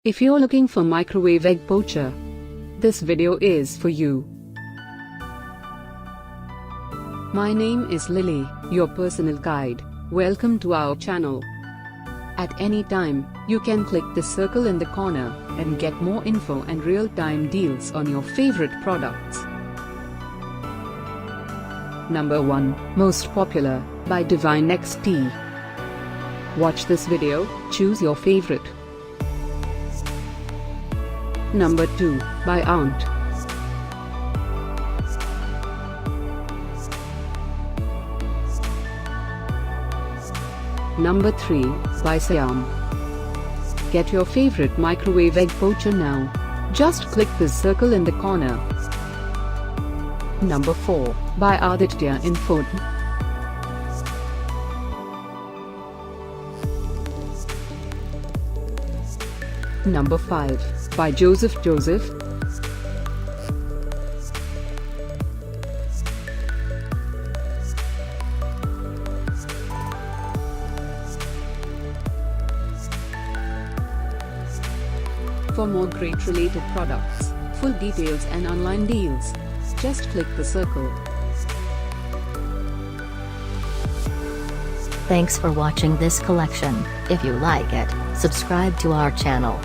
If you're looking for Microwave Egg Poacher, this video is for you. My name is Lily, your personal guide. Welcome to our channel. At any time, you can click the circle in the corner and get more info and real-time deals on your favorite products. Number 1, Most Popular, by DivineXt. Watch this video, choose your favorite. Number 2, by Aunt. Number 3, by Saiyam. Get your favorite microwave egg poacher now. Just click the circle in the corner. Number 4, by Aditya INFOTM. Number 5, by Joseph. For more great related products, full details and online deals, just click the circle. Thanks for watching this collection. If you like it, subscribe to our channel.